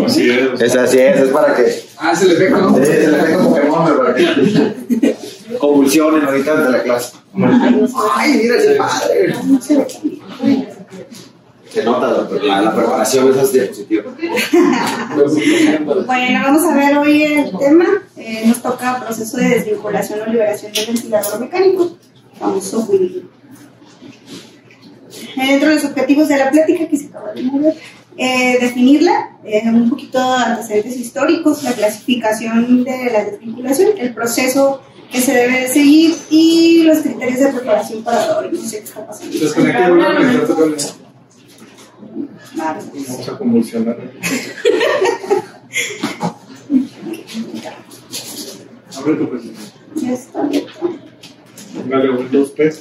Así es para que. Es el efecto, ¿no? Es el efecto Pokémon, para que convulsionen ahorita de la clase. Ay, mira ese padre. Se nota la preparación de esas diapositivas. Bueno, vamos a ver hoy el tema. Nos toca proceso de desvinculación o liberación del ventilador mecánico, famoso Winnie. Dentro de los objetivos de la plática que se acaba de mover, definirla, un poquito de antecedentes históricos, la clasificación de la desvinculación, el proceso que se debe de seguir y los criterios de preparación para hoy. No sé qué está pasando. Vamos a convulsionar. Abre tu presentación. Ya está abierto. Póngale Windows P.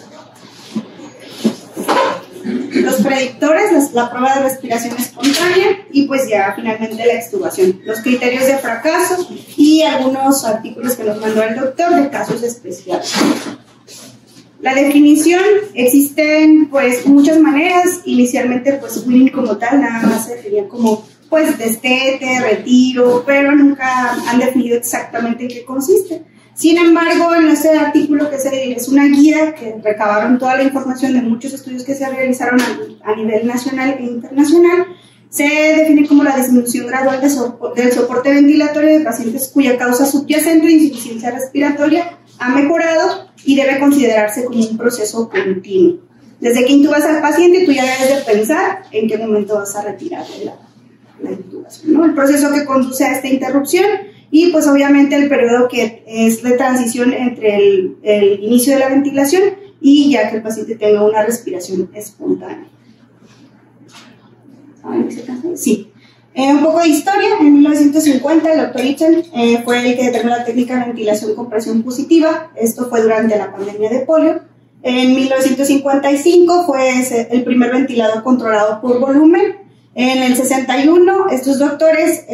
Los predictores, la prueba de respiración espontánea y pues ya finalmente la extubación, los criterios de fracaso y algunos artículos que nos mandó el doctor de casos especiales. La definición, existen pues muchas maneras. Inicialmente pues Winnie como tal nada más se definía como pues destete, retiro, pero nunca han definido exactamente en qué consiste. Sin embargo, en este artículo que es una guía que recabaron toda la información de muchos estudios que se realizaron a nivel nacional e internacional, se define como la disminución gradual del soporte ventilatorio de pacientes cuya causa subyacente de insuficiencia respiratoria ha mejorado y debe considerarse como un proceso continuo. Desde que intubas al paciente, tú ya debes de pensar en qué momento vas a retirar la intubación, ¿no? El proceso que conduce a esta interrupción y pues obviamente el periodo que es de transición entre el inicio de la ventilación y ya que el paciente tenga una respiración espontánea. Sí. Un poco de historia. En 1950 el doctor Ichan fue el que determinó la técnica de ventilación con presión positiva. Esto fue durante la pandemia de polio. En 1955 fue el primer ventilador controlado por volumen. En el 61 estos doctores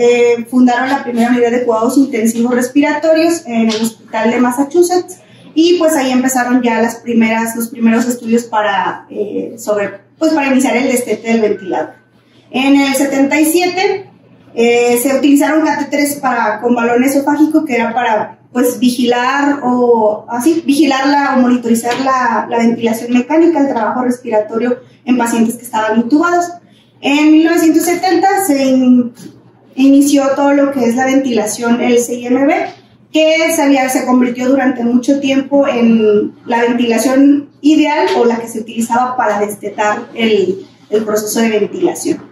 fundaron la primera unidad de cuidados intensivos respiratorios en el hospital de Massachusetts y pues ahí empezaron ya los primeros estudios para iniciar el destete del ventilador. En el 77 se utilizaron catéteres con balón esofágico que era para pues vigilar o monitorizar la ventilación mecánica, el trabajo respiratorio en pacientes que estaban intubados. En 1970 se inició todo lo que es la ventilación LCIMV, que se convirtió durante mucho tiempo en la ventilación ideal o la que se utilizaba para destetar el proceso de ventilación.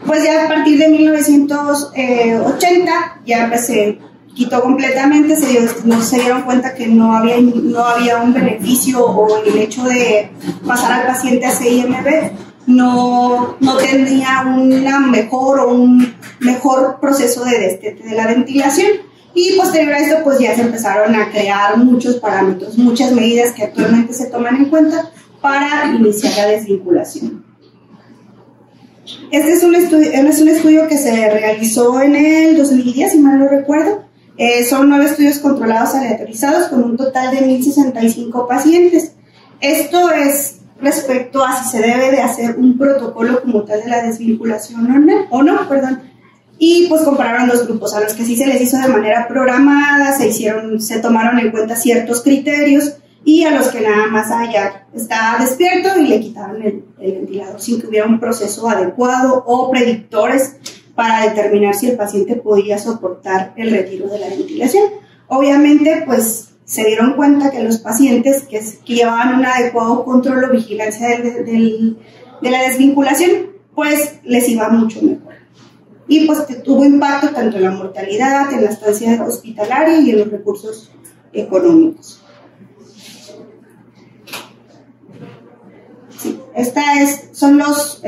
Pues ya a partir de 1980 ya se quitó completamente, se dieron cuenta que no había un beneficio o el hecho de pasar al paciente a CIMV no tenía un mejor proceso de destete de la ventilación y posterior a esto pues ya se empezaron a crear muchos parámetros, muchas medidas que actualmente se toman en cuenta para iniciar la desvinculación. Este es un estudio que se realizó en el 2010, si mal no recuerdo. Son 9 estudios controlados aleatorizados con un total de 1.065 pacientes. Esto es respecto a si se debe de hacer un protocolo como tal de la desvinculación o no. Y pues compararon los grupos, a los que sí se les hizo de manera programada, se tomaron en cuenta ciertos criterios, y a los que nada más ya está despierto y le quitaron el ventilador sin que hubiera un proceso adecuado o predictores para determinar si el paciente podía soportar el retiro de la ventilación. Obviamente, pues se dieron cuenta que los pacientes que llevaban un adecuado control o vigilancia de la desvinculación, pues les iba mucho mejor. Y pues tuvo impacto tanto en la mortalidad, en la estancia hospitalaria y en los recursos económicos. Son las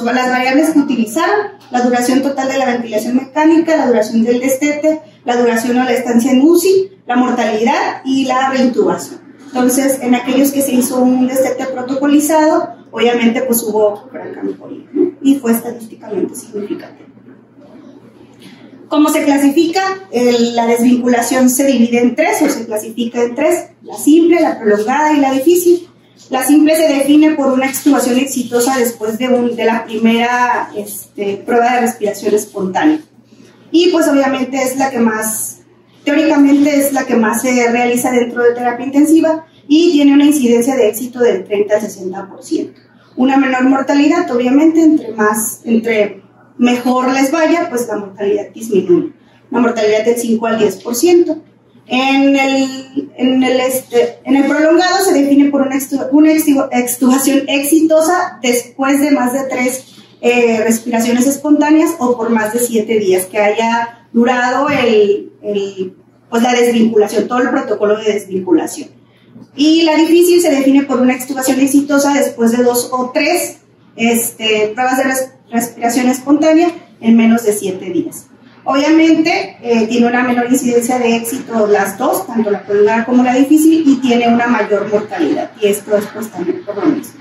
variables que utilizaron: la duración total de la ventilación mecánica, la duración del destete, la duración o la estancia en UCI, la mortalidad y la reintubación. Entonces, en aquellos que se hizo un destete protocolizado, obviamente pues hubo gran mejoría, ¿no? Y fue estadísticamente significativo. ¿Cómo se clasifica? La desvinculación se divide en 3 o se clasifica en 3: la simple, la prolongada y la difícil. La simple se define por una extubación exitosa después de la primera prueba de respiración espontánea. Y pues obviamente es la que más, teóricamente es la que más se realiza dentro de terapia intensiva y tiene una incidencia de éxito del 30 al 60%. Una menor mortalidad, obviamente, entre mejor les vaya, pues la mortalidad disminuye. Una mortalidad del 5 al 10%. En el prolongado se define por una extubación exitosa después de más de 3 respiraciones espontáneas o por más de 7 días, que haya durado pues la desvinculación, todo el protocolo de desvinculación. Y la difícil se define por una extubación exitosa después de 2 o 3 pruebas de respiración espontánea en menos de 7 días. Obviamente tiene una menor incidencia de éxito las dos, tanto la prolongada como la difícil, y tiene una mayor mortalidad, y esto es pues también por lo mismo.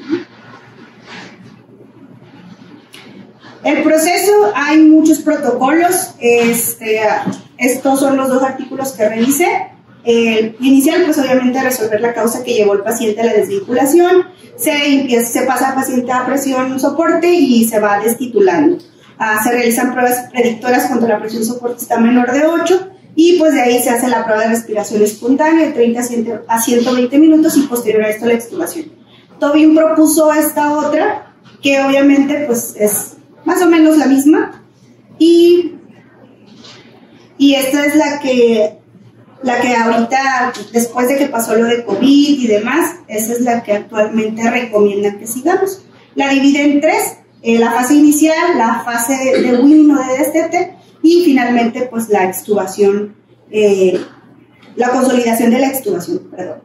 El proceso, hay muchos protocolos, estos son los 2 artículos que revisé. El inicial, pues obviamente resolver la causa que llevó al paciente a la desvinculación, se pasa al paciente a presión soporte y se va destitulando. Se realizan pruebas predictoras cuando la presión soporte está menor de 8 y pues de ahí se hace la prueba de respiración espontánea de 30 a 120 minutos y posterior a esto la extubación. Tobin propuso esta otra, que obviamente pues es más o menos la misma, y esta es la que ahorita, después de que pasó lo de COVID y demás, esa es la que actualmente recomiendan que sigamos. La divide en 3, la fase inicial, la fase de Winning o de destete, y finalmente pues la extubación, la consolidación de la extubación, perdón.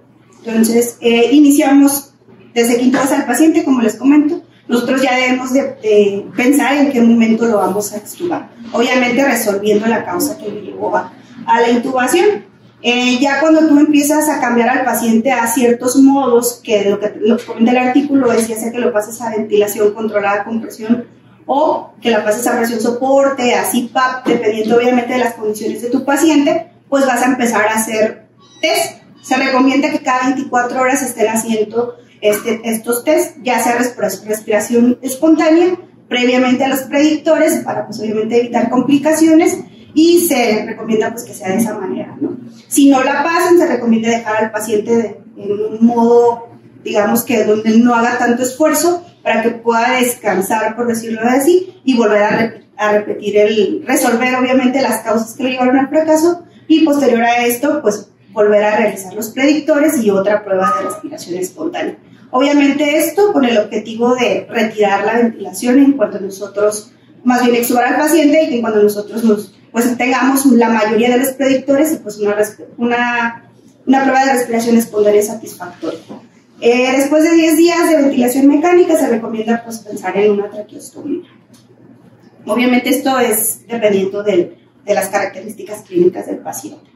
Entonces, iniciamos desde que intuba al paciente, como les comento. Nosotros ya debemos de pensar en qué momento lo vamos a extubar, obviamente resolviendo la causa que le llevó a la intubación. Ya cuando tú empiezas a cambiar al paciente a ciertos modos, que lo que comenta el artículo es ya sea que lo pases a ventilación controlada con presión o que la pases a presión soporte, a CPAP, dependiendo obviamente de las condiciones de tu paciente, pues vas a empezar a hacer test. Se recomienda que cada 24 horas estén haciendo estos test, ya sea respiración espontánea, previamente a los predictores, para pues obviamente evitar complicaciones, y se recomienda pues que sea de esa manera, ¿no? Si no la pasan, se recomienda dejar al paciente en un modo, digamos que donde no haga tanto esfuerzo para que pueda descansar, por decirlo así, y volver a repetir resolver obviamente las causas que le llevaron al fracaso, y posterior a esto pues volver a realizar los predictores y otra prueba de respiración espontánea. Obviamente esto con el objetivo de retirar la ventilación en cuanto nosotros, más bien extubar al paciente, y que cuando nosotros pues tengamos la mayoría de los predictores y pues una prueba de respiración espontánea satisfactoria. Después de 10 días de ventilación mecánica se recomienda pues pensar en una traqueostomía. Obviamente esto es dependiendo de las características clínicas del paciente.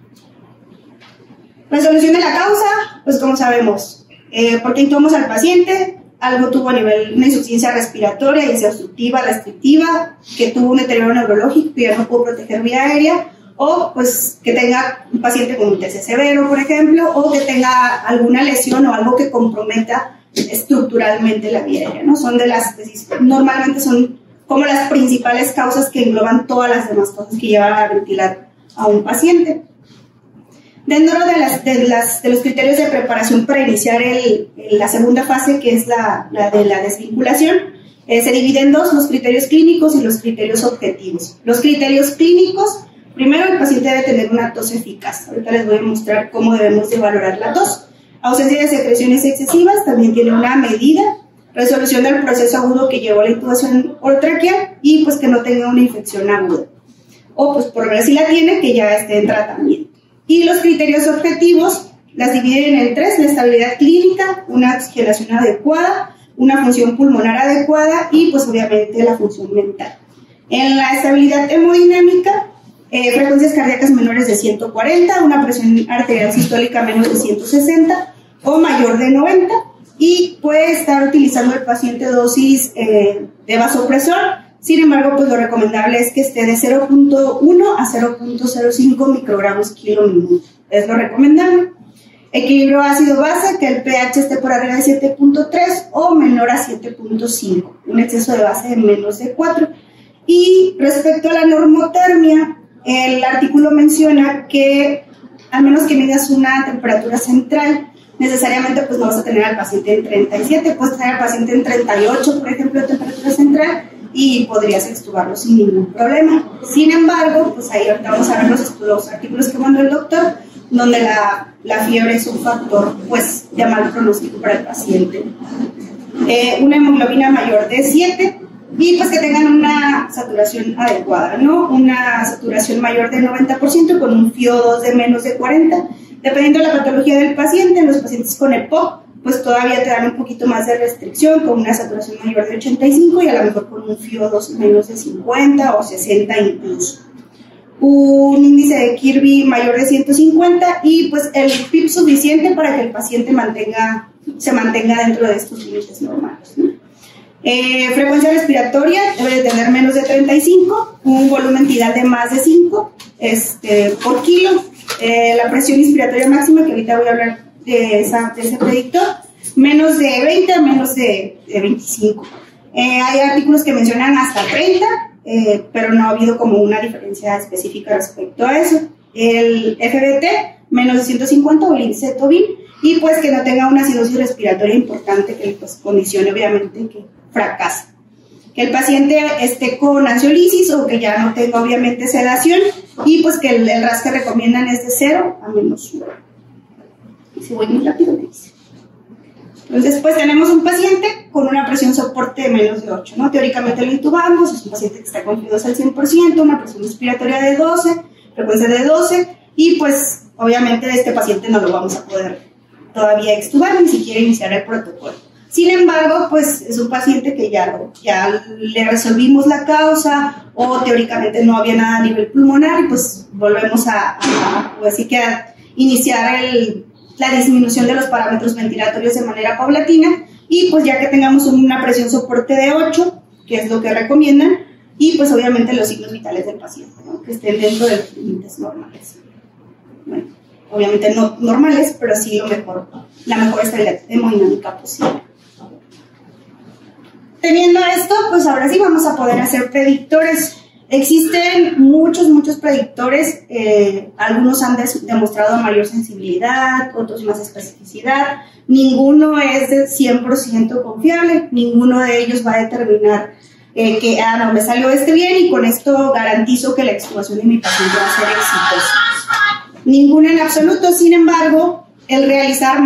Resolución de la causa, pues como sabemos, porque intubamos al paciente, algo tuvo a nivel una insuficiencia respiratoria, ya sea obstructiva, restrictiva, que tuvo un deterioro neurológico y ya no pudo proteger vía aérea, o pues que tenga un paciente con un TC severo, por ejemplo, o que tenga alguna lesión o algo que comprometa estructuralmente la vía aérea, ¿no? Normalmente son como las principales causas que engloban todas las demás cosas que llevan a ventilar a un paciente. Dentro de los criterios de preparación para iniciar la segunda fase, que es la de la desvinculación, se divide en 2, los criterios clínicos y los criterios objetivos. Los criterios clínicos, primero el paciente debe tener una tos eficaz. Ahorita les voy a mostrar cómo debemos de valorar la tos. Ausencia de secreciones excesivas, también tiene una medida. Resolución del proceso agudo que llevó a la intubación orotraqueal y pues que no tenga una infección aguda. O pues por ver si la tiene, que ya esté en tratamiento. Y los criterios objetivos las dividen en 3, la estabilidad clínica, una oxigenación adecuada, una función pulmonar adecuada y pues obviamente la función mental. En la estabilidad hemodinámica, frecuencias cardíacas menores de 140, una presión arterial sistólica menos de 160 o mayor de 90, y puede estar utilizando el paciente dosis de vasopresor. Sin embargo, pues lo recomendable es que esté de 0.1 a 0.05 microgramos kilo minuto. Es lo recomendable. Equilibrio ácido-base, que el pH esté por arriba de 7.3 o menor a 7.5, un exceso de base de menos de 4. Y respecto a la normotermia, el artículo menciona que al menos que midas una temperatura central, necesariamente pues no vas a tener al paciente en 37, puedes tener al paciente en 38, por ejemplo, de temperatura central, y podrías extubarlo sin ningún problema. Sin embargo, pues ahí ahorita vamos a ver los artículos que mandó el doctor, donde la fiebre es un factor pues de mal pronóstico para el paciente. Una hemoglobina mayor de 7 y pues que tengan una saturación adecuada, ¿no? Una saturación mayor del 90% con un FiO2 de menos de 40. Dependiendo de la patología del paciente, en los pacientes con EPOC, pues todavía te dan un poquito más de restricción, con una saturación mayor de 85 y a lo mejor con un FiO2 menos de 50 o 60 incluso. Un índice de Kirby mayor de 150 y pues el PIB suficiente para que el paciente se mantenga dentro de estos límites normales, ¿no? Frecuencia respiratoria debe de tener menos de 35, un volumen tidal de más de 5 por kilo. La presión inspiratoria máxima, que ahorita voy a hablar de ese predictor, menos de 20 a menos de 25. Hay artículos que mencionan hasta 30, pero no ha habido como una diferencia específica respecto a eso. El FBT, menos de 150, o el índice de Tobin, y pues que no tenga una acidosis respiratoria importante que pues condicione obviamente que fracasa. Que el paciente esté con ansiolisis o que ya no tenga obviamente sedación, y pues que el RAS que recomiendan es de 0 a menos 1. Y si voy muy rápido, me dice. Entonces, pues tenemos un paciente con una presión soporte de menos de 8, ¿no? Teóricamente lo intubamos, es un paciente que está con FiO2 al 100%, una presión inspiratoria de 12, frecuencia de 12, y pues obviamente este paciente no lo vamos a poder todavía extubar, ni siquiera iniciar el protocolo. Sin embargo, pues es un paciente que ya le resolvimos la causa, o teóricamente no había nada a nivel pulmonar, y pues volvemos a iniciar la disminución de los parámetros ventilatorios de manera paulatina, y pues ya que tengamos una presión soporte de 8, que es lo que recomiendan, y pues obviamente los signos vitales del paciente, ¿no? Que estén dentro de los límites normales. Bueno, obviamente no normales, pero sí la mejor estabilidad hemodinámica posible. Teniendo esto, pues ahora sí vamos a poder hacer predictores. Existen muchos predictores, algunos han demostrado mayor sensibilidad, otros más especificidad. Ninguno es de 100% confiable, ninguno de ellos va a determinar que, no, me salió bien y con esto garantizo que la extubación de mi paciente va a ser exitosa. Ninguno en absoluto. Sin embargo, el realizar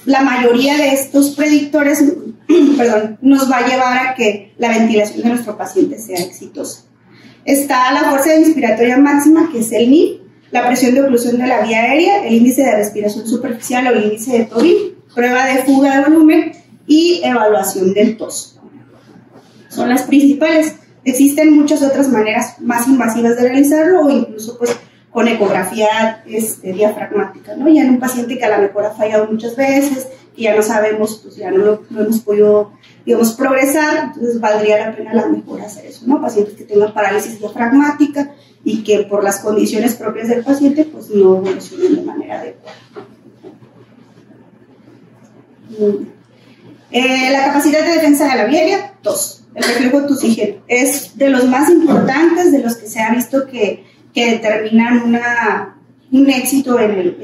la mayoría de estos predictores nos va a llevar a que la ventilación de nuestro paciente sea exitosa. Está la fuerza inspiratoria máxima, que es el NIP, la presión de oclusión de la vía aérea, el índice de respiración superficial o el índice de Tobin, prueba de fuga de volumen y evaluación del tos. Son las principales. Existen muchas otras maneras más invasivas de realizarlo, o incluso pues con ecografía diafragmática, ¿no? Ya en un paciente que a lo mejor ha fallado muchas veces y ya no sabemos, pues ya no hemos podido, digamos, progresar, entonces valdría la pena a lo mejor hacer eso, ¿no? Pacientes que tengan parálisis diafragmática y que por las condiciones propias del paciente, pues no evolucionen de manera adecuada. La capacidad de defensa de la vía aérea, tos. El reflejo tusígeno es de los más importantes, de los que se ha visto que determinan un éxito en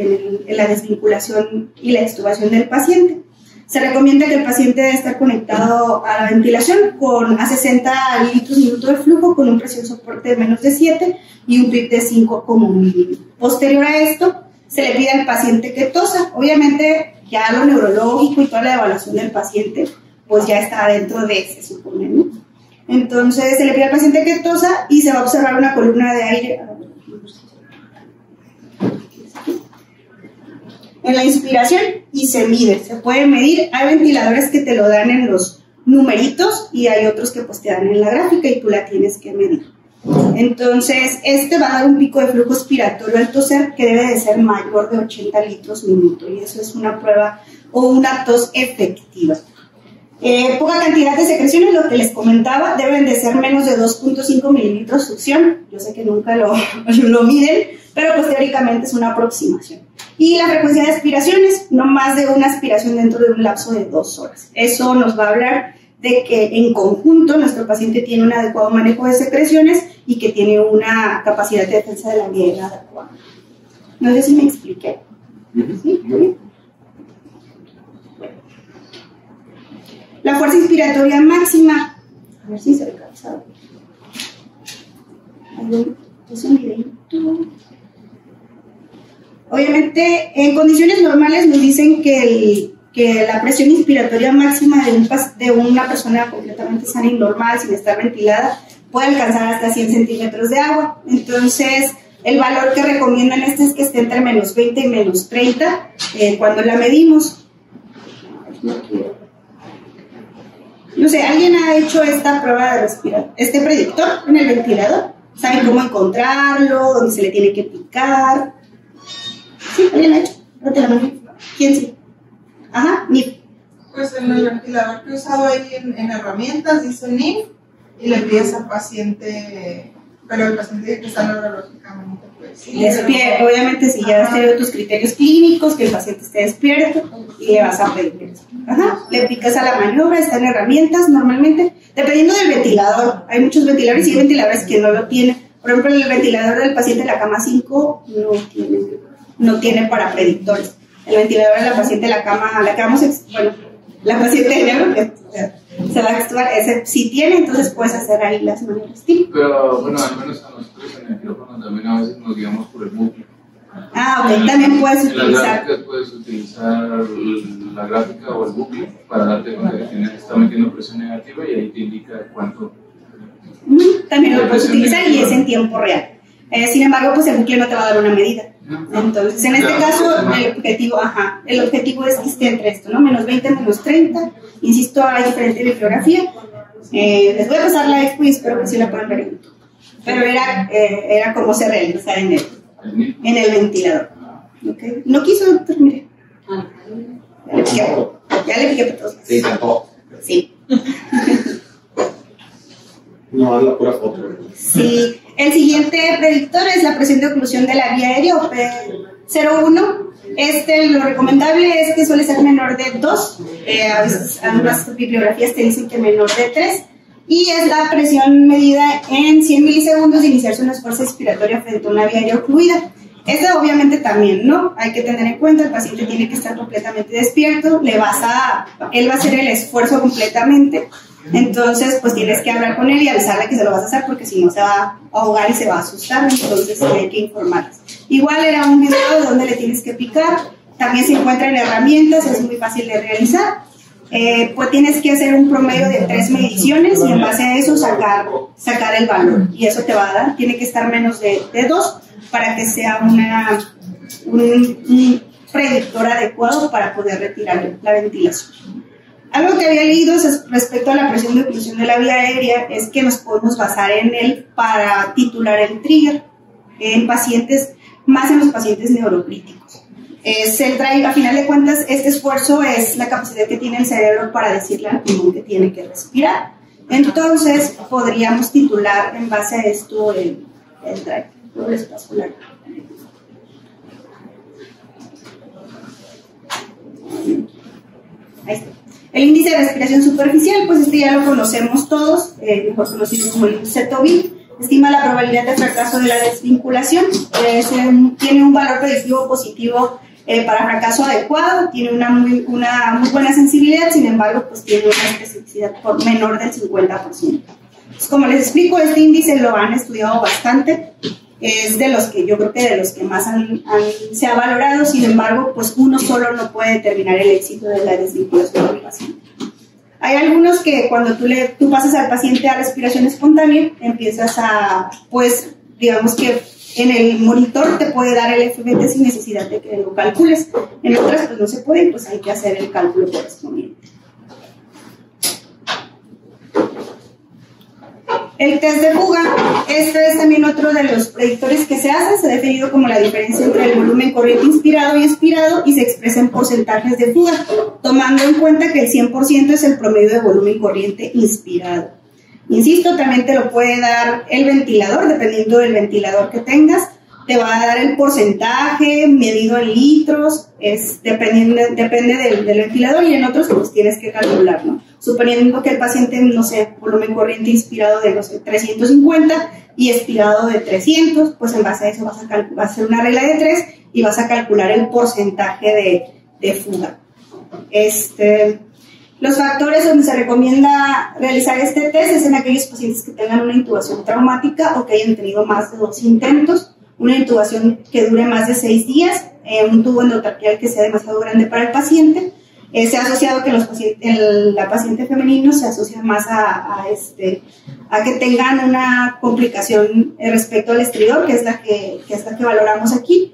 la desvinculación y la extubación del paciente. Se recomienda que el paciente debe estar conectado a la ventilación a 60 litros minuto de flujo, con un presión soporte de menos de 7 y un PIB de 5 como mínimo. Posterior a esto, se le pide al paciente que tosa. Obviamente, ya lo neurológico y toda la evaluación del paciente, pues ya está dentro de ese, se supone, ¿no? Entonces, se le pide al paciente que tosa y se va a observar una columna de aire en la inspiración y se mide, se puede medir. Hay ventiladores que te lo dan en los numeritos y hay otros que pues te dan en la gráfica y tú la tienes que medir. Entonces, va a dar un pico de flujo expiratorio al toser que debe de ser mayor de 80 litros minuto, y eso es una prueba o una tos efectiva. Poca cantidad de secreciones, lo que les comentaba, deben de ser menos de 2.5 mililitros succión. Yo sé que nunca lo miden, pero pues teóricamente es una aproximación. Y la frecuencia de aspiraciones, no más de una aspiración dentro de un lapso de 2 horas. Eso nos va a hablar de que en conjunto nuestro paciente tiene un adecuado manejo de secreciones y que tiene una capacidad de defensa de la vía aérea adecuada. No sé si me expliqué. ¿Sí? Muy bien. La fuerza inspiratoria máxima. A ver si se ve cansado. Es un videito. Obviamente, en condiciones normales nos dicen que la presión inspiratoria máxima de una persona completamente sana y normal, sin estar ventilada, puede alcanzar hasta 100 centímetros de agua. Entonces, el valor que recomiendan es que esté entre menos 20 y menos 30 cuando la medimos. No sé, ¿alguien ha hecho esta prueba de respirar, este predictor en el ventilador? ¿Saben cómo encontrarlo? ¿Dónde se le tiene que picar? ¿Sí? ¿Alguien lo ha hecho? Date la mano. ¿Quién sí? Ajá, NIF. Pues en el ventilador que he usado ahí en herramientas dice NIF y le pides al paciente, pero el paciente que está neurológicamente, pues. Despierto, obviamente, si ya has tenido tus criterios clínicos, que el paciente esté despierto y le vas a pedir eso. Ajá, le picas a la maniobra, está en herramientas normalmente, dependiendo del ventilador. Hay muchos ventiladores y hay ventiladores que no lo tienen. Por ejemplo, el ventilador del paciente de la cama 5 no tiene para predictores. El ventilador de la paciente de la cama, la paciente de negro que se va a actuar, ese sí tiene, entonces puedes hacer ahí las maniobras. ¿Sí? Pero bueno, al menos a nosotros en el quirófano también a veces nos guiamos por el bucle. Ah, ok, también puedes en utilizar. las gráficas puedes utilizar la gráfica o el bucle para darte cuenta de que está metiendo presión negativa y ahí te indica cuánto. También lo puedes utilizar y es en tiempo real. Sin embargo, pues el bucle no te va a dar una medida. Entonces, en este caso, el objetivo es que esté entre esto, ¿no? Menos 20, menos 30. Insisto, hay diferente bibliografía. Les voy a pasar la expo y espero que sí la puedan ver en YouTube. Pero era cómo se realiza en el ventilador. ¿Okay? No quiso, doctor, mire. Ya le piqué para todos. Sí, tampoco. Sí. No, es la pura foto. Sí. El siguiente predictor es la presión de oclusión de la vía aérea, o P01. Lo recomendable es que suele ser menor de 2. A veces algunas bibliografías te dicen que menor de 3. Y es la presión medida en 100 milisegundos de iniciarse una fuerza inspiratoria frente a una vía aérea ocluida. Esta obviamente también, ¿no? Hay que tener en cuenta, el paciente tiene que estar completamente despierto, él va a hacer el esfuerzo completamente. Entonces, pues tienes que hablar con él y avisarle que se lo vas a hacer porque si no se va a ahogar y se va a asustar, entonces hay que informarles. Igual era un video de donde le tienes que picar, también se encuentra en herramientas, es muy fácil de realizar. Pues tienes que hacer un promedio de 3 mediciones y en base a eso sacar el valor. Y eso te va a dar, tiene que estar menos de 2 para que sea un predictor adecuado para poder retirar la ventilación. Algo que había leído respecto a la presión de oclusión de la vía aérea es que nos podemos basar en él para titular el trigger más en los pacientes neurocríticos. A final de cuentas, este esfuerzo es la capacidad que tiene el cerebro para decirle al pulmón que tiene que respirar. Entonces, podríamos titular en base a esto el drive vascular. Ahí está. El índice de respiración superficial, pues este ya lo conocemos todos, mejor conocido como el índice Tobin. Estima la probabilidad de fracaso de la desvinculación. Tiene un valor predictivo positivo para fracaso adecuado, tiene una muy buena sensibilidad, sin embargo, pues tiene una especificidad por menor del 50%. Pues, como les explico, este índice lo han estudiado bastante, es de los que yo creo que de los que más se ha valorado, sin embargo, pues uno solo no puede determinar el éxito de la desvinculación del paciente. Hay algunos que cuando tú pasas al paciente a respiración espontánea, empiezas pues, digamos que en el monitor te puede dar el FBT sin necesidad de que lo calcules. En otras, pues no se puede, pues hay que hacer el cálculo correspondiente. El test de fuga, este es también otro de los predictores que se hacen, se ha definido como la diferencia entre el volumen corriente inspirado y expirado y se expresa en porcentajes de fuga, tomando en cuenta que el 100% es el promedio de volumen corriente inspirado. Insisto, también te lo puede dar el ventilador, dependiendo del ventilador que tengas, te va a dar el porcentaje medido en litros, depende del ventilador, y en otros pues tienes que calcular, ¿no? Suponiendo que el paciente, no sé, volumen corriente inspirado de, no sé, 350 y expirado de 300, pues en base a eso vas a hacer una regla de 3 y vas a calcular el porcentaje de fuga. Los factores donde se recomienda realizar este test es en aquellos pacientes que tengan una intubación traumática o que hayan tenido más de 2 intentos, una intubación que dure más de 6 días, un tubo endotraqueal que sea demasiado grande para el paciente. Se ha asociado que la paciente femenina se asocia más a que tengan una complicación respecto al estridor, que es la que valoramos aquí.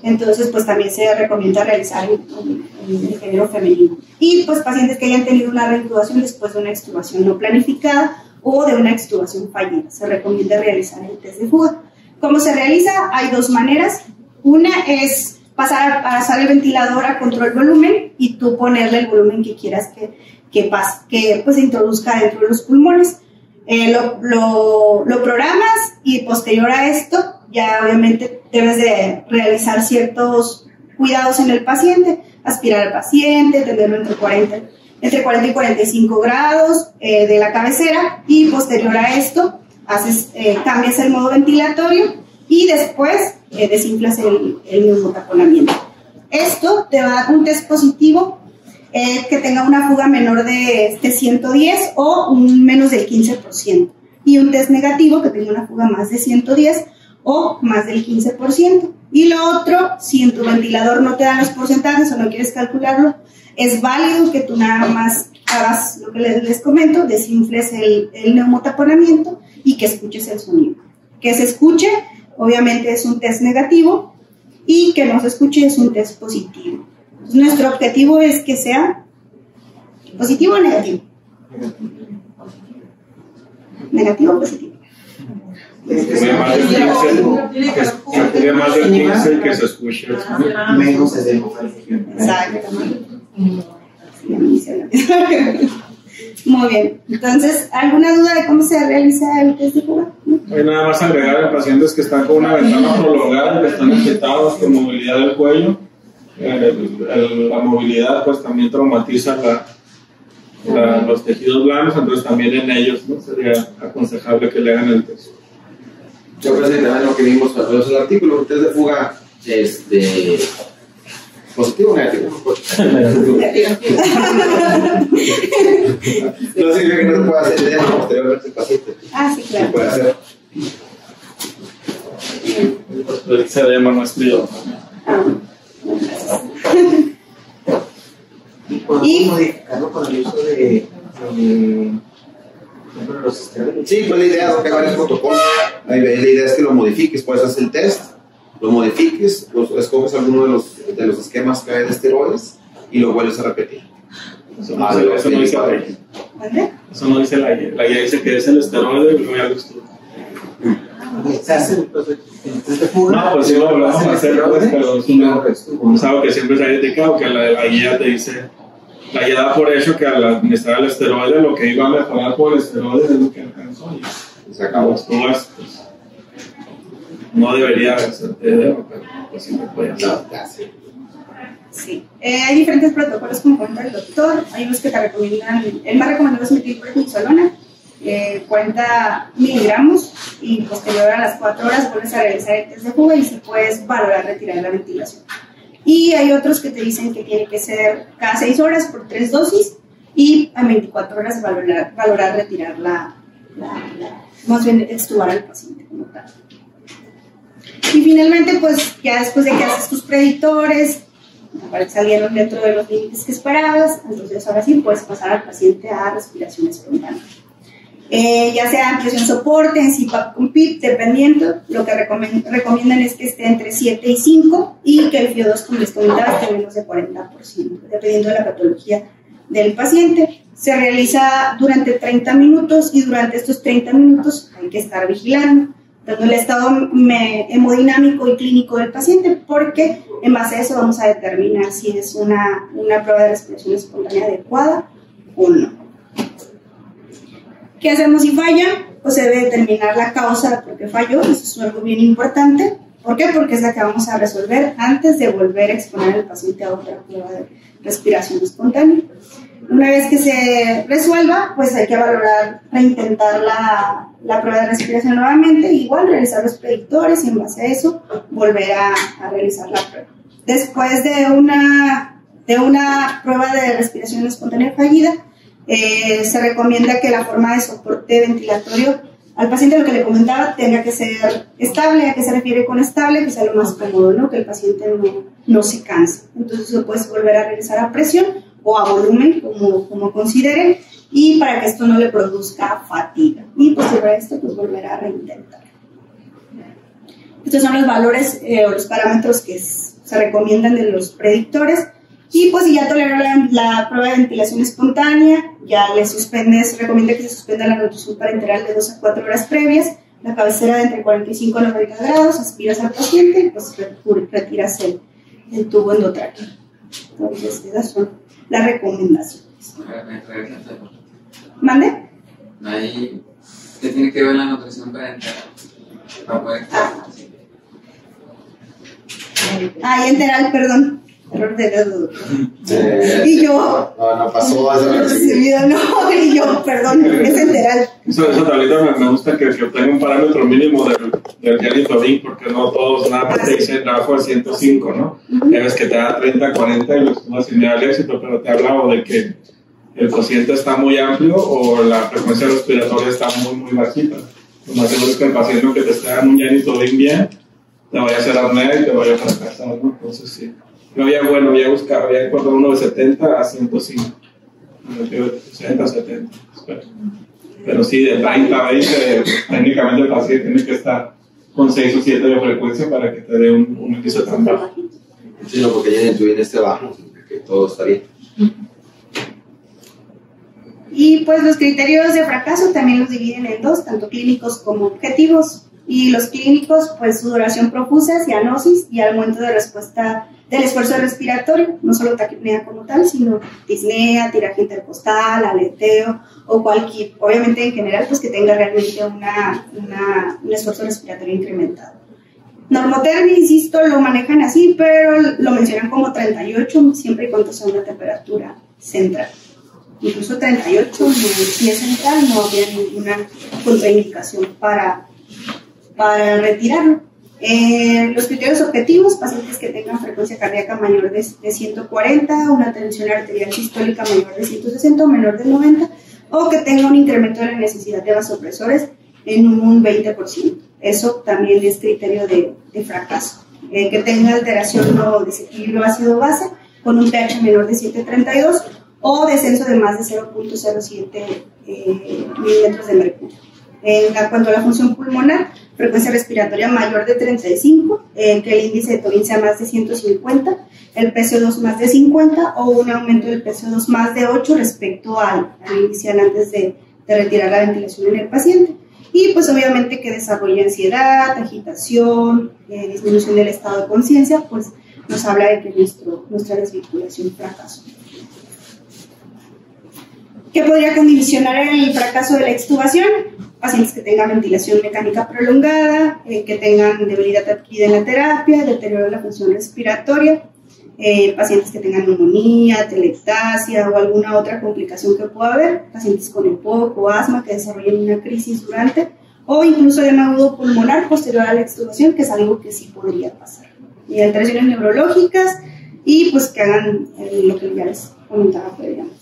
Entonces, pues también se recomienda realizar el género femenino. Y pues pacientes que hayan tenido una reintubación después de una extubación no planificada o de una extubación fallida, se recomienda realizar el test de fuga. ¿Cómo se realiza? Hay 2 maneras. Una es pasar el ventilador a control volumen y tú ponerle el volumen que quieras que pues, se introduzca dentro de los pulmones. Lo programas y posterior a esto ya obviamente debes de realizar ciertos cuidados en el paciente, aspirar al paciente, tenerlo entre 40 y 45 grados de la cabecera, y posterior a esto cambias el modo ventilatorio y después desinflas el neumotaponamiento. Esto te va a dar un test positivo que tenga una fuga menor de 110 o menos del 15%, y un test negativo que tenga una fuga más de 110 o más del 15%. Y lo otro, si en tu ventilador no te dan los porcentajes o no quieres calcularlo, es válido que tú nada más hagas lo que les comento, desinfles el neumotaponamiento y que escuches el sonido. Que se escuche, obviamente, es un test negativo, y que no se escuche es un test positivo. Entonces, nuestro objetivo es que sea positivo o negativo. Negativo o positivo. Que sea más del 15 y que se escuche menos es de Exacto. Muy bien. Entonces, ¿alguna duda de cómo se realiza el test de fuga? Hay nada más agregar a pacientes que están con una ventana prolongada, que están infectados con movilidad del cuello. La movilidad pues también traumatiza los tejidos blandos, entonces también en ellos, ¿no?, sería aconsejable que le hagan el test. Yo creo que también lo que vimos en el artículo, el test de fuga, positivo o negativo. No significa que no se pueda hacer idea posteriormente el paciente. Ah, sí, claro. Se puede hacer. Se llama maestría. ¿Y modificarlo con el uso de los esteroides? Sí, pues la idea es que hay varios protocolos. La idea es que lo modifiques, puedes hacer el test, lo modifiques, escoges alguno de los esquemas que hay de esteroides y lo vuelves a repetir. Eso no dice la guía. Eso no dice la guía. La guía dice que es el esteroide y luego ya lo estudia. ¿Se hace el test de fuga? No, pues sí lo vamos a hacer, pues, pero es algo que siempre se ha indicado, que la guía te dice, la guía da por hecho que al administrar el esteroide, lo que iba a mejorar por el esteroide es lo que alcanzó y se acabó. Todo esto, pues, no debería ser pero pues siempre puede hacer. Sí, hay diferentes protocolos como cuenta el doctor. Hay unos que te recomiendan, el más recomendado es metilprednisolona, 40 miligramos, y posterior a las 4 horas vuelves a realizar el test de fuga y si puedes valorar retirar la ventilación. Y hay otros que te dicen que tiene que ser cada 6 horas por 3 dosis y a 24 horas valorar retirar más bien extubar al paciente como tal. Y finalmente, pues ya después de que haces tus predictores, salieron dentro de los límites que esperabas, entonces ahora sí puedes pasar al paciente a respiración espontánea. Ya sea presión soporte, en CPAP con PIP, dependiendo, lo que recomiendan es que esté entre 7 y 5 y que el FIO2, como les comentaba, esté menos de 40%, dependiendo de la patología del paciente. Se realiza durante 30 minutos y durante estos 30 minutos hay que estar vigilando, dando el estado hemodinámico y clínico del paciente, porque en base a eso vamos a determinar si es una prueba de respiración espontánea adecuada o no. ¿Qué hacemos si falla? Pues se debe determinar la causa de por qué falló, eso es algo bien importante. ¿Por qué? Porque es la que vamos a resolver antes de volver a exponer al paciente a otra prueba de respiración espontánea. Una vez que se resuelva, pues hay que valorar, reintentar la prueba de respiración nuevamente, igual realizar los predictores y en base a eso volver a realizar la prueba. Después de una prueba de respiración espontánea fallida, se recomienda que la forma de soporte ventilatorio al paciente, lo que le comentaba, tenga que ser estable. ¿A qué se refiere con estable? Que sea lo más cómodo, ¿no? Que el paciente no se canse. Entonces lo puedes volver a realizar a presión o a volumen, como consideren, y para que esto no le produzca fatiga. Y posterior a esto, pues volver a reintentar. Estos son los valores o los parámetros que se recomiendan de los predictores. Y pues si ya toleró la prueba de ventilación espontánea, ya se recomienda que se suspenda la nutrición parenteral de 2 a 4 horas previas, la cabecera de entre 45 a 90 grados, aspiras al paciente y pues retiras el tubo endotráqueo. Entonces esas son las recomendaciones. ¿Mande? Ahí, ¿qué tiene que ver la nutrición parenteral? Para poder... enteral, perdón. Error de dedo. Y yo. No pasó a esa recibido, no, y yo, perdón, es enteral. Esa tablita me gusta que obtenga un parámetro mínimo del Janitodin, porque no todos nada más te dicen trabajo de 105, ¿no? Ya ves que te da 30, 40 y lo estuvo similar al éxito, pero te hablaba de que el cociente está muy amplio o la frecuencia respiratoria está muy, muy bajita. Lo más seguro es que el paciente que te esté dando un Janitodin bien, te vaya a hacer apnea y te vaya a fracasar, ¿no? Entonces sí. No había encontrado uno de 70 a 105. 60 a 70. Pero sí, de 30 a 20, técnicamente el paciente tiene que estar con 6 o 7 de frecuencia para que te dé un índice tan bajo. Sí, no, porque ya en el este bajo, que todo está bien. Y pues los criterios de fracaso también los dividen en dos, tanto clínicos como objetivos. Y los clínicos, pues su duración profusa, cianosis y al momento de respuesta del esfuerzo respiratorio, no solo taquipnea como tal, sino disnea, tiraje intercostal, aleteo o cualquier, obviamente en general, pues que tenga realmente un esfuerzo respiratorio incrementado. Normotermia, insisto, lo manejan así, pero lo mencionan como 38, siempre y cuando sea una temperatura central. Incluso 38, si es central, no habría ninguna contraindicación para retirarlo. Los criterios objetivos: pacientes que tengan frecuencia cardíaca mayor de 140, una tensión arterial sistólica mayor de 160 o menor de 90, o que tenga un incremento de la necesidad de vasopresores en un 20%. Eso también es criterio de fracaso. Que tenga alteración o desequilibrio ácido-base con un pH menor de 7.32 o descenso de más de 0.07 milímetros de mercurio. En cuanto a la función pulmonar, frecuencia respiratoria mayor de 35, que el índice de Tobin sea más de 150, el PCO2 más de 50 o un aumento del PCO2 más de 8 respecto al inicial antes de retirar la ventilación en el paciente. Y pues obviamente que desarrolle ansiedad, agitación, disminución del estado de conciencia, pues nos habla de que nuestra desvinculación fracasó. ¿Qué podría condicionar el fracaso de la extubación? Pacientes que tengan ventilación mecánica prolongada, que tengan debilidad adquirida en la terapia, deterioro de la función respiratoria, pacientes que tengan neumonía, telectasia o alguna otra complicación que pueda haber, pacientes con EPOC o asma que desarrollen una crisis durante, o incluso edema agudo pulmonar posterior a la extubación, que es algo que sí podría pasar. Y alteraciones neurológicas y pues que hagan lo que ya les comentaba previamente.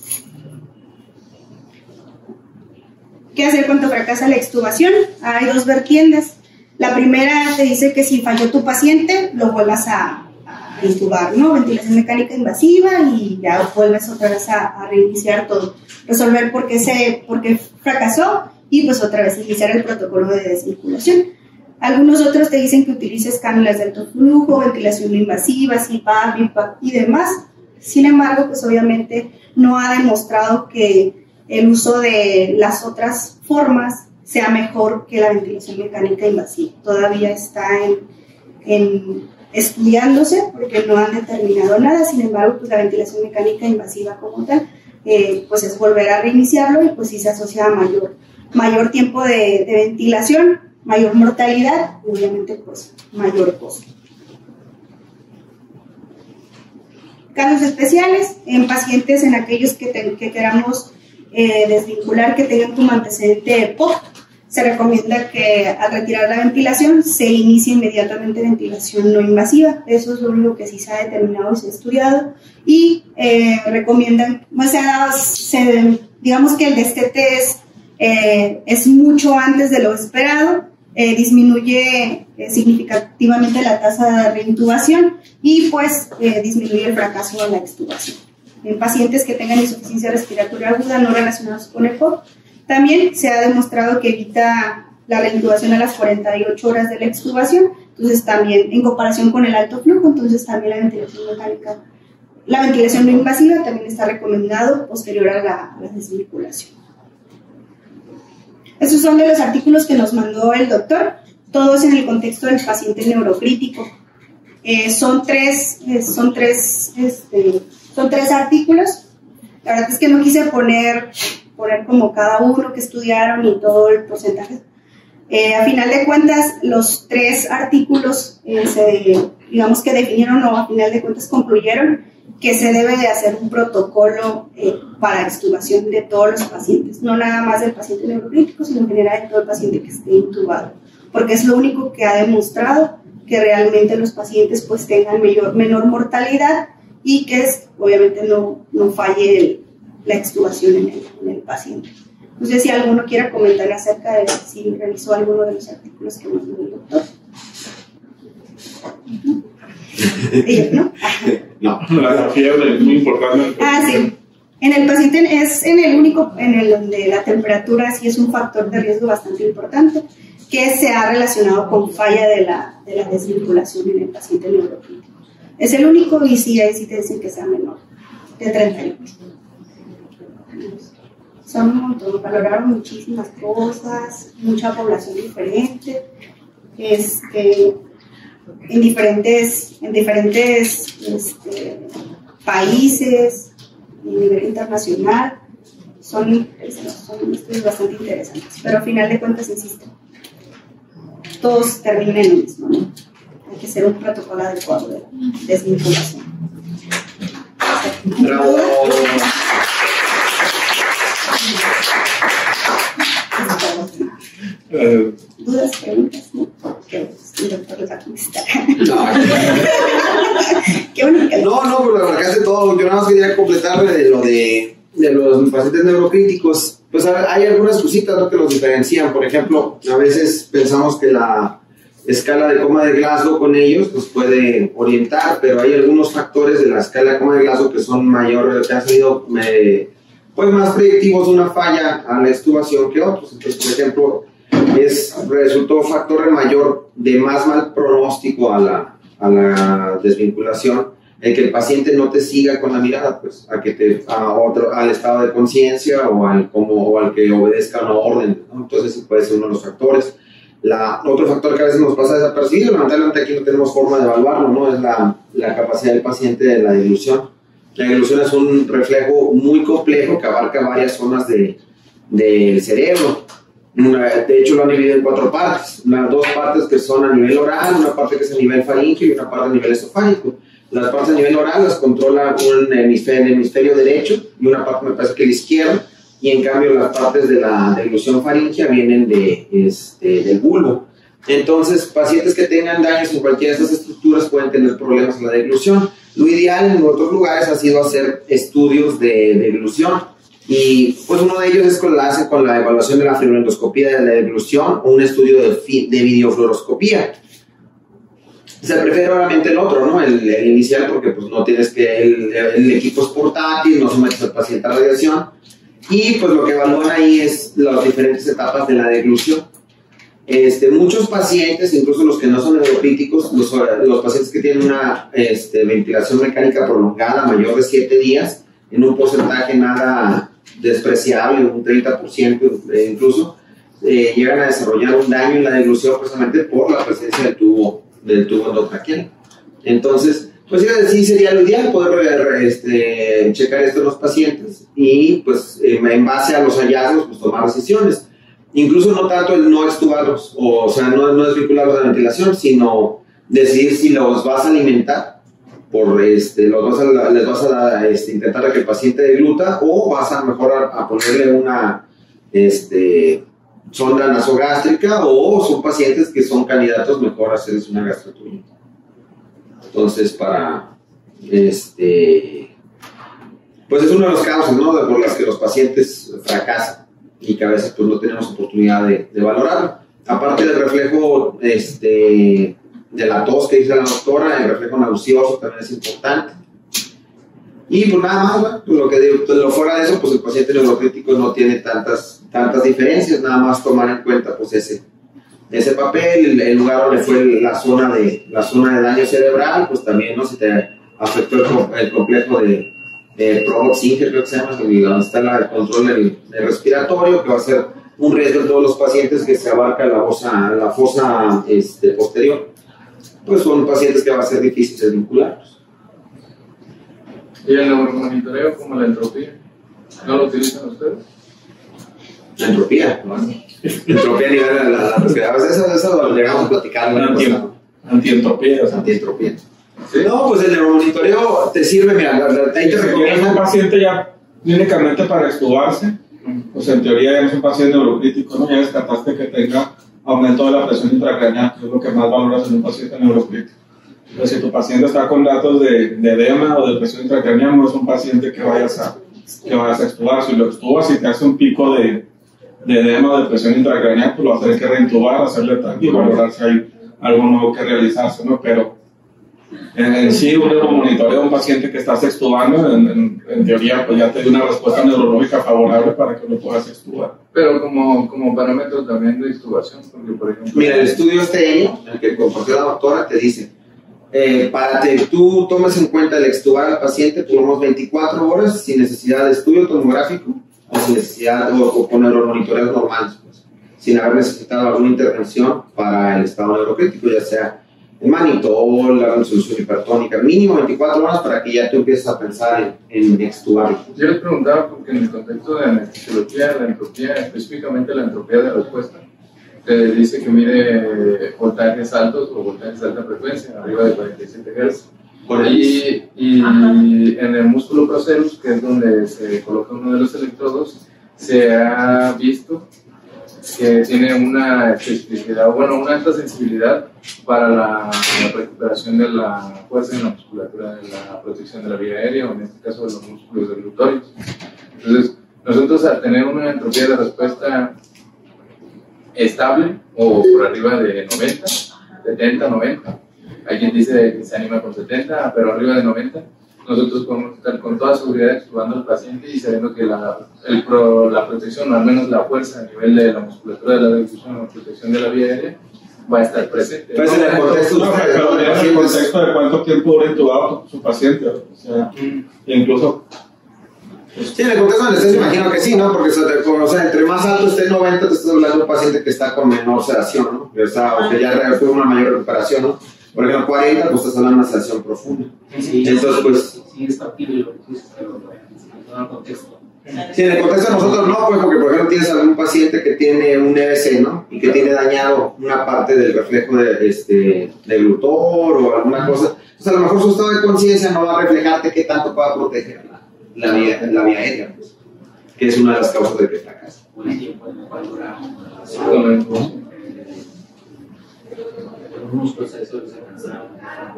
¿Qué hacer cuando fracasa la extubación? Hay dos vertientes. La primera te dice que si falló tu paciente, lo vuelvas a intubar, ¿no? Ventilación mecánica invasiva y ya vuelves otra vez a reiniciar todo. Resolver por qué fracasó y pues otra vez iniciar el protocolo de desvinculación. Algunos otros te dicen que utilices cánulas de alto flujo, ventilación no invasiva, CPAP, BiPAP y demás. Sin embargo, pues obviamente no ha demostrado que el uso de las otras formas sea mejor que la ventilación mecánica invasiva. Todavía está estudiándose porque no han determinado nada. Sin embargo, pues la ventilación mecánica invasiva como tal, pues es volver a reiniciarlo y pues sí se asocia a mayor tiempo de ventilación mayor mortalidad y obviamente pues mayor costo. Casos especiales en pacientes, en aquellos que queramos desvincular, que tengan como antecedente POC, se recomienda que al retirar la ventilación se inicie inmediatamente ventilación no invasiva. Eso es lo único que sí se ha determinado y se ha estudiado. Y recomiendan, o sea, digamos que el destete es mucho antes de lo esperado, disminuye significativamente la tasa de reintubación y pues disminuye el fracaso de la extubación. En pacientes que tengan insuficiencia respiratoria aguda no relacionados con EPOC, también se ha demostrado que evita la reintubación a las 48 horas de la extubación, entonces también en comparación con el alto flujo, entonces también la ventilación mecánica, la ventilación no invasiva también está recomendado posterior a la desvinculación. Estos son de los artículos que nos mandó el doctor, todos en el contexto del paciente neurocrítico. Son tres artículos. La verdad es que no quise poner como cada uno que estudiaron y todo el porcentaje. A final de cuentas, los tres artículos digamos que definieron o a final de cuentas concluyeron que se debe de hacer un protocolo para extubación de todos los pacientes, no nada más del paciente neurocrítico, sino en general de todo el paciente que esté intubado, porque es lo único que ha demostrado que realmente los pacientes pues tengan menor mortalidad y que obviamente no falle la extubación en el paciente. No sé si alguno quiera comentar acerca de si realizó alguno de los artículos que mandó el doctor. ¿No? La fiebre es muy importante. Sí. En el paciente es en el único donde la temperatura sí es un factor de riesgo bastante importante que se ha relacionado con falla de la desvinculación en el paciente neurocrítico. Es el único y sí, ahí sí te dicen que sea menor, de 38. Son un montón, valoraron muchísimas cosas, mucha población diferente, en diferentes países, a nivel internacional. Son estudios bastante interesantes, pero al final de cuentas, insisto, todos terminan en lo mismo, ¿no? Hay que hacer un protocolo adecuado de desvinculación. Bravo. ¿Dudas, preguntas? ¿No? Que el doctor les va a contestar. Qué bueno que No, pero la verdad que todo. Yo nada más quería completar de los pacientes neurocríticos. Pues hay algunas cositas, ¿no?, que los diferencian. Por ejemplo, a veces pensamos que la escala de coma de Glasgow con ellos nos puede orientar, pero hay algunos factores de la escala de coma de Glasgow que son mayores, que han sido pues más predictivos de una falla a la extubación que otros. Entonces, por ejemplo, resultó factor de más mal pronóstico a la desvinculación el que el paciente no te siga con la mirada, pues al estado de conciencia o al que obedezca una orden, ¿no? Entonces sí puede ser uno de los factores. Otro factor que a veces nos pasa desapercibido, lamentablemente aquí no tenemos forma de evaluarlo, ¿no?, es la capacidad del paciente de la deglución. La deglución es un reflejo muy complejo que abarca varias zonas del cerebro. De hecho, lo han dividido en 4 partes. Las 2 partes que son a nivel oral, una parte que es a nivel faríngeo y una parte a nivel esofágico. Las partes a nivel oral las controla el hemisferio derecho y una parte me parece que el izquierdo, y en cambio las partes de la deglución faríngea vienen del bulbo. Entonces, pacientes que tengan daños en cualquiera de estas estructuras pueden tener problemas en la deglución. Lo ideal en otros lugares ha sido hacer estudios de deglución, y pues uno de ellos es con la evaluación de la fibroendoscopía de la deglución o un estudio de videofluoroscopía. Se prefiere obviamente el otro, ¿no?, el inicial, porque pues no tienes que el equipo es portátil, no sometes al paciente a radiación, y pues lo que evalúan ahí es las diferentes etapas de la deglución. Muchos pacientes, incluso los que no son neurocríticos, los pacientes que tienen una ventilación mecánica prolongada mayor de 7 días, en un porcentaje nada despreciable, un 30% incluso, llegan a desarrollar un daño en la deglución precisamente por la presencia del tubo endotraqueal. Entonces, pues sí sería lo ideal poder checar esto en los pacientes y pues en base a los hallazgos pues tomar decisiones. incluso no tanto el no extubarlos, o sea, no es vincularlos a la ventilación, sino decidir si los vas a alimentar, les vas a intentar a que el paciente degluta, o vas a mejor a ponerle una sonda nasogástrica, o son pacientes que son candidatos mejor a hacerles una gastrotomía. Entonces, pues es uno de los casos, ¿no?, por los que los pacientes fracasan y que a veces pues no tenemos oportunidad de valorarlo. Aparte del reflejo de la tos que dice la doctora, el reflejo nauseoso también es importante. Y pues nada más, ¿no? Pues lo que digo, pues, lo fuera de eso, pues el paciente neurocrítico no tiene tantas diferencias, nada más tomar en cuenta pues ese papel, el lugar donde fue la zona de daño cerebral, pues también, ¿no?, si te afectó el complejo de Probot-Singer, creo que se llama, donde está el control del respiratorio, que va a ser un riesgo en todos los pacientes que se abarca la fosa posterior. Pues son pacientes que va a ser difícil de vincularlos. ¿Y el neuromonitoreo como la entropía? ¿No lo utilizan ustedes? La entropía, ¿no? Entropía a nivel de la respiración. Eso lo llegamos a platicar. Antientropía. Antientropía. ¿Sí? No, pues el neuromonitoreo te sirve, mira, ahí te recomiendo. Un paciente ya clínicamente para extubarse, pues en teoría ya no es un paciente neurocrítico, ¿no? Ya descartaste que tenga aumento de la presión intracraneal, que es lo que más valoras en un paciente neurocrítico. Entonces, si tu paciente está con datos de edema o de presión intracraneal, no es un paciente que vayas a extubar. Si lo extubas y te hace un pico de edema o de presión intracraneal, pues lo vas a tener que reintubar, hacerle tanque y valorar si hay algo nuevo que realizarse, ¿no? Pero en sí, un neuromonitoreo de un paciente que estás extubando, en teoría, pues ya te dio una respuesta neurológica favorable para que lo puedas extubar. Pero como parámetro también de extubación, porque por ejemplo... Mira, el estudio el que compartió la doctora, te dice, para que tú tomes en cuenta el extubar al paciente, tomamos 24 horas sin necesidad de estudio tomográfico o sin necesidad o con neuromonitoreos normales, pues, sin haber necesitado alguna intervención para el estado neurocrítico, ya sea el manitol, la resolución hipertónica, mínimo 24 horas para que ya tú empieces a pensar en extubarlo. Yo les preguntaba porque en el contexto de anestesiología, la entropía, específicamente la entropía de respuesta, te dice que mide voltajes altos o voltajes de alta frecuencia, arriba de 47 Hz. Y en el músculo procerus, que es donde se coloca uno de los electrodos, se ha visto que tiene una especificidad, una alta sensibilidad para la recuperación de la fuerza en la musculatura de la protección de la vía aérea, o en este caso de los músculos deglutorios. Entonces, nosotros al tener una entropía de respuesta estable o por arriba de 90, 70, 90, hay quien dice que se anima con 70, pero arriba de 90, nosotros podemos estar con toda seguridad extubando al paciente y sabiendo que la protección, o al menos la fuerza a nivel de la musculatura de la difusión o protección de la vía aérea, va a estar presente. Pues en el contexto de cuánto tiempo dura intubado su paciente, o sea, incluso... Sí, en el contexto de anestesia imagino que sí, ¿no? Porque o sea, entre más alto esté 90, te estás hablando de un paciente que está con menor sedación, ¿no? O que ya tuvo una mayor recuperación, ¿no? Por ejemplo, 40, pues estás hablando de una sedación profunda. Sí, entonces, pues... Sí, es factible lo que dices, pero en todo el contexto. Sí, en el contexto de nosotros no, pues porque por ejemplo tienes algún paciente que tiene un EBC, ¿no? Y que tiene dañado una parte del reflejo de glutor o alguna cosa. Pues a lo mejor su estado de conciencia no va a reflejarte qué tanto pueda proteger la vía aérea, pues, que es una de las causas de que fracasa. Un tiempo en el cual dura los músculos sensorios se cansaron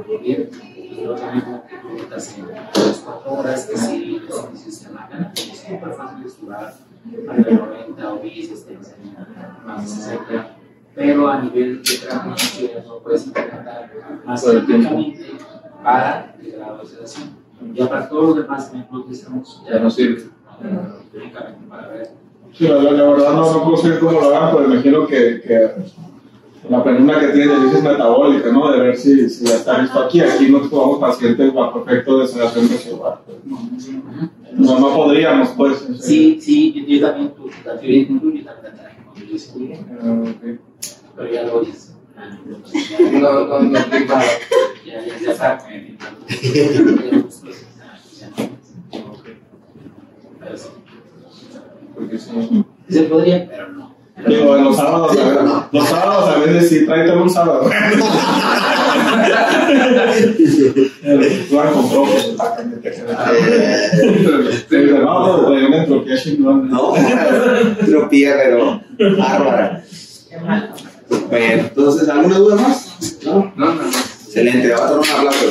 de bien, y lo mismo que preguntas en 4 horas, que si los inicios se marcan, es súper fácil de estudiar a nivel 90 o 10, más de 60, pero a nivel de transmisión no puedes implementar más específicamente para el grado de sedación. Ya para todos los demás ejemplos que estamos ya no sirve. Únicamente para ver. Sí, la verdad no puedo decir cómo lo hagan, pero imagino que la pregunta que tiene diálisis metabólica, ¿no? De ver si ya está listo aquí. Aquí no tomamos pacientes bajo efecto de sedación residual. No podríamos, pues. Sí, yo también, la teoría incluye también cuando yo escribí. Pero ya lo dices. No, ya está. Porque sí. Se podría, pero no. Digo, los sábados a veces sí, tráetelo un sábado. No, trae una entropía chingona. No, entropía, pero bárbara. Bueno, entonces, ¿alguna duda más? No. Excelente, le va a dar un aplauso.